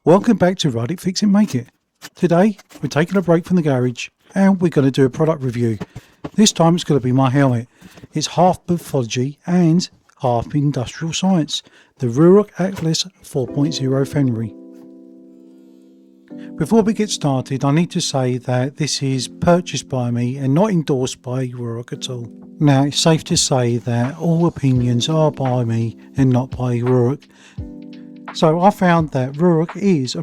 Welcome back to Ride It, Fix It, Make It. Today we're taking a break from the garage and we're going to do a product review. This time it's going to be my helmet. It's half pathology and half industrial science. The Ruroc Atlas 4.0 Fenrir. Before we get started, I need to say that this is purchased by me and not endorsed by Ruroc at all. Now, it's safe to say that all opinions are by me and not by Ruroc. So I found that Ruroc is a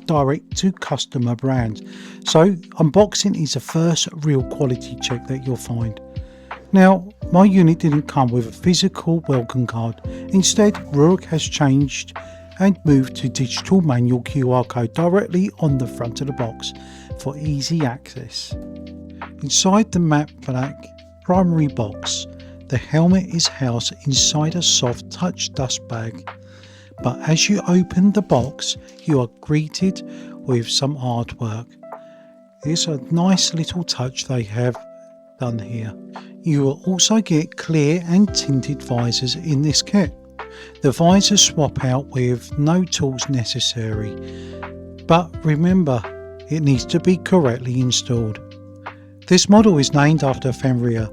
direct to customer brand. So unboxing is the first real quality check that you'll find. Now, my unit didn't come with a physical welcome card. Instead, Ruroc has changed and moved to digital manual QR code directly on the front of the box for easy access. Inside the matte black primary box, the helmet is housed inside a soft touch dust bag. But as you open the box, you are greeted with some artwork. It's a nice little touch they have done here. You will also get clear and tinted visors in this kit. The visors swap out with no tools necessary, but remember, it needs to be correctly installed. This model is named after Fenrir,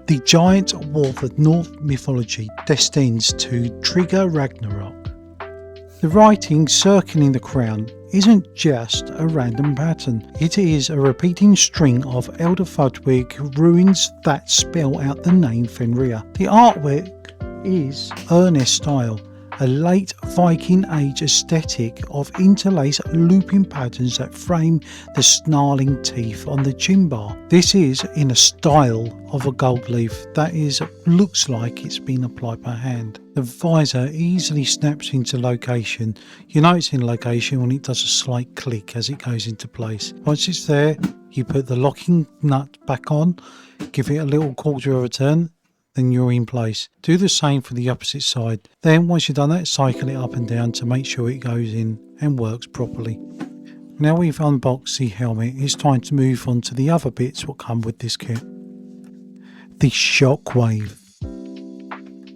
the giant wolf of Norse mythology destined to trigger Ragnarok. The writing circling the crown isn't just a random pattern, it is a repeating string of Elder Ludwig runes that spell out the name Fenrir. The artwork is earnest style, a late Viking Age aesthetic of interlaced looping patterns that frame the snarling teeth on the chin bar. This is in a style of a gold leaf that looks like it's been applied by hand. The visor easily snaps into location. You know it's in location when it does a slight click as it goes into place. Once it's there, you put the locking nut back on, give it a little quarter of a turn, then you're in place. Do the same for the opposite side. Then once you've done that, cycle it up and down to make sure it goes in and works properly. Now we've unboxed the helmet, it's time to move on to the other bits what come with this kit. The Shockwave.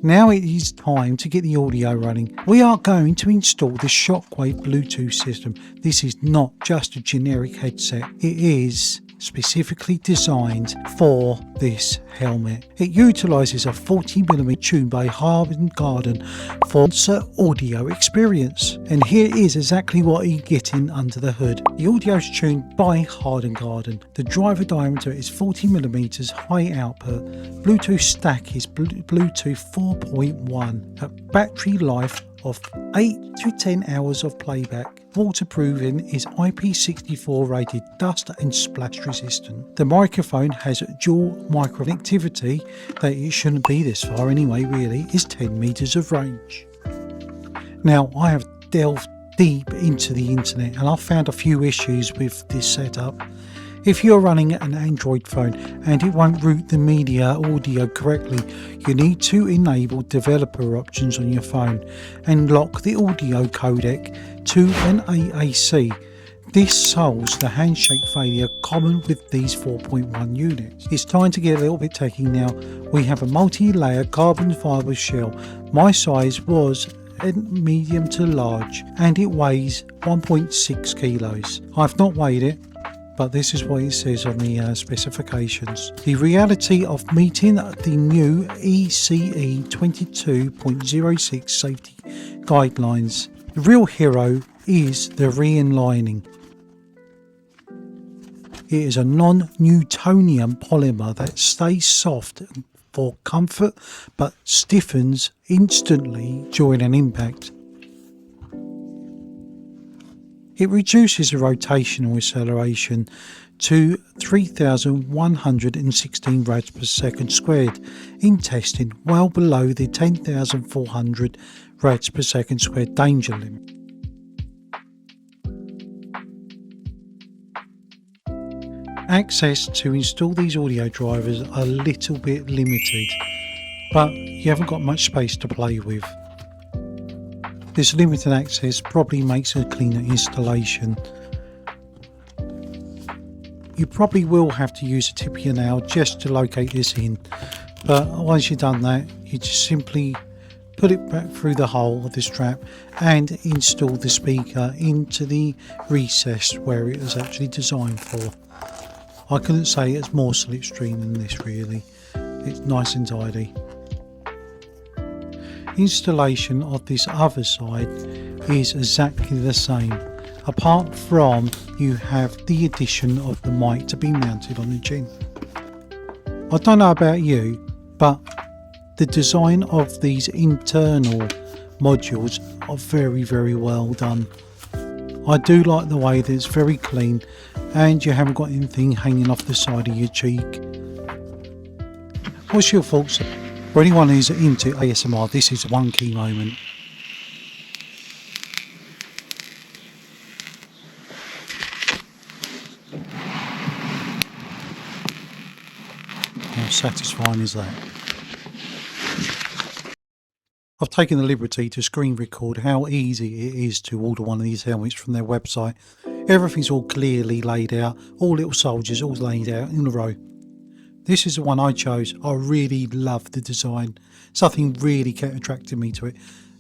Now it is time to get the audio running. We are going to install the Shockwave Bluetooth system. This is not just a generic headset. It is specifically designed for this helmet. It utilises a 40mm tune by Carbon for audio experience. And here is exactly what you're getting under the hood. The audio is tuned by Garden. The driver diameter is 40mm high output. Bluetooth stack is Bluetooth 4.1. A battery life of 8 to 10 hours of playback. Waterproofing is IP64 rated, dust and splash resistant. The microphone has dual micro connectivity, that it shouldn't be this far anyway really, is 10 meters of range. Now I have delved deep into the internet and I've found a few issues with this setup. If you're running an Android phone and it won't route the media audio correctly, you need to enable developer options on your phone and lock the audio codec to an AAC. This solves the handshake failure common with these 4.1 units. It's time to get a little bit techie now. We have a multi-layer carbon fibre shell. My size was a medium to large and it weighs 1.6 kilos. I've not weighed it, but this is what it says on the specifications. The reality of meeting the new ECE 22.06 safety guidelines. The real hero is the re-inlining. It is a non-Newtonian polymer that stays soft for comfort but stiffens instantly during an impact. It reduces the rotational acceleration to 3,116 rads per second squared in testing, well below the 10,400 rads per second squared danger limit. Access to install these audio drivers are a little bit limited, but you haven't got much space to play with. This limited access probably makes a cleaner installation. You probably will have to use a tip of your nail just to locate this in, but once you've done that, you just simply put it back through the hole of the strap and install the speaker into the recess where it was actually designed for. I couldn't say it's more slipstream than this really. It's nice and tidy. Installation of this other side is exactly the same, apart from you have the addition of the mic to be mounted on the chin. I don't know about you, but the design of these internal modules are very well done. I do like the way that it's very clean and you haven't got anything hanging off the side of your cheek. What's your thoughts? For anyone who's into ASMR, this is one key moment. How satisfying is that? I've taken the liberty to screen record how easy it is to order one of these helmets from their website. Everything's all clearly laid out, all little soldiers all laid out in a row. This is the one I chose. I really love the design. Something really kept attracting me to it.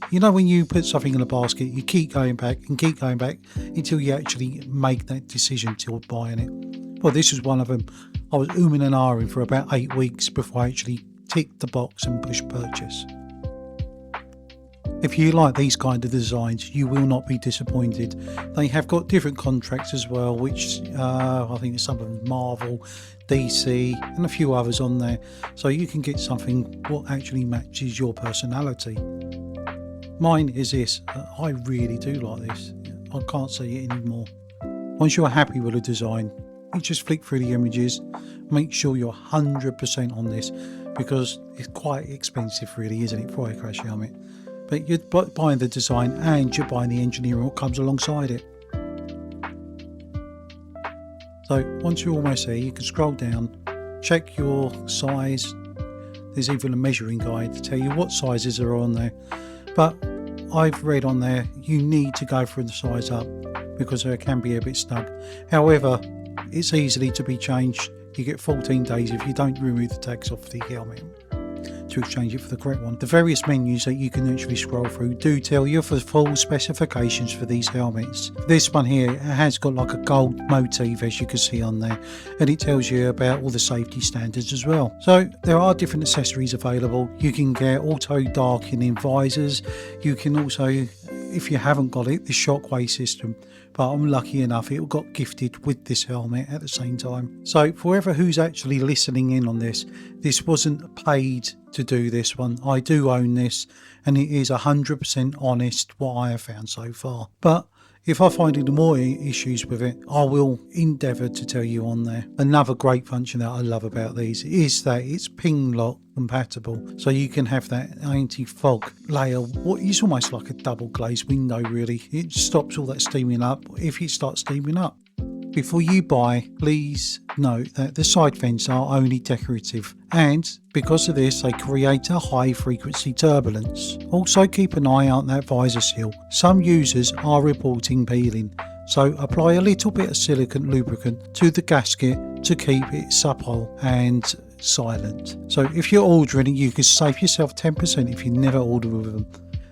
You know when you put something in a basket, you keep going back and keep going back until you actually make that decision to buying it. Well, this is one of them. I was umming and ahhing for about 8 weeks before I actually ticked the box and pushed purchase. If you like these kind of designs, you will not be disappointed. They have got different contracts as well, which I think there's some of them Marvel, DC and a few others on there. So you can get something what actually matches your personality. Mine is this. I really do like this. I can't say it anymore. Once you're happy with the design, you just flick through the images. Make sure you're 100% on this because it's quite expensive really, isn't it, for a crash helmet? But you're buying the design and you're buying the engineering what comes alongside it. So once you're almost there, you can scroll down, check your size. There's even a measuring guide to tell you what sizes are on there. But I've read on there you need to go for the size up because it can be a bit snug. However, it's easily to be changed. You get 14 days if you don't remove the tags off the helmet to exchange it for the correct one. The various menus that you can actually scroll through do tell you the full specifications for these helmets. This one here has got like a gold motif as you can see on there, and it tells you about all the safety standards as well. So there are different accessories available. You can get auto darkening visors. You can also, if you haven't got it, the Shockwave system. But I'm lucky enough it got gifted with this helmet at the same time. So for whoever who's actually listening in on this, this wasn't paid to do this one. I do own this and it is 100% honest what I have found so far. But if I find any more issues with it, I will endeavour to tell you on there. Another great function that I love about these is that it's ping lock compatible. So you can have that anti-fog layer, what is almost like a double glazed window really. It stops all that steaming up if it starts steaming up. Before you buy, please note that the side vents are only decorative and because of this they create a high frequency turbulence. Also keep an eye out that visor seal. Some users are reporting peeling, so apply a little bit of silicone lubricant to the gasket to keep it supple and silent. So if you're ordering it, you can save yourself 10% if you never order with them.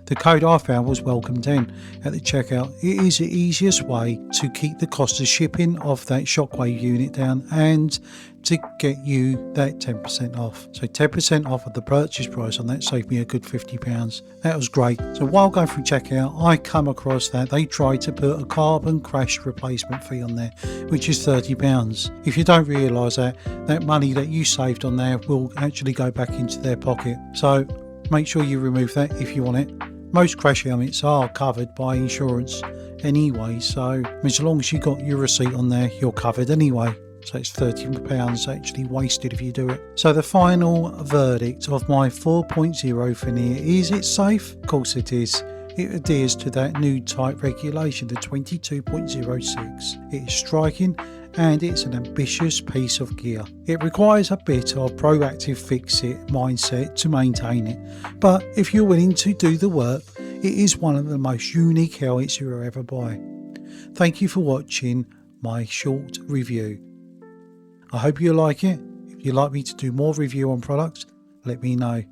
The code I found was welcome 10 at the checkout. It is the easiest way to keep the cost of shipping of that Shockwave unit down and to get you that 10% off. So 10% off of the purchase price on that saved me a good £50. That was great. So while going through checkout, I come across that they tried to put a carbon crash replacement fee on there, which is £30. If you don't realise that, that money that you saved on there will actually go back into their pocket. So make sure you remove that if you want it. Most crash helmets are covered by insurance anyway, so as long as you got your receipt on there, you're covered anyway. So it's £30 actually wasted if you do it. So the final verdict of my 4.0 Fenrir, is it safe? Of course it is. It adheres to that new type regulation, the 22.06. It is striking and it's an ambitious piece of gear. It requires a bit of proactive fix-it mindset to maintain it, but if you're willing to do the work, it is one of the most unique helmets you'll ever buy. Thank you for watching my short review. I hope you like it. If you'd like me to do more review on products, let me know.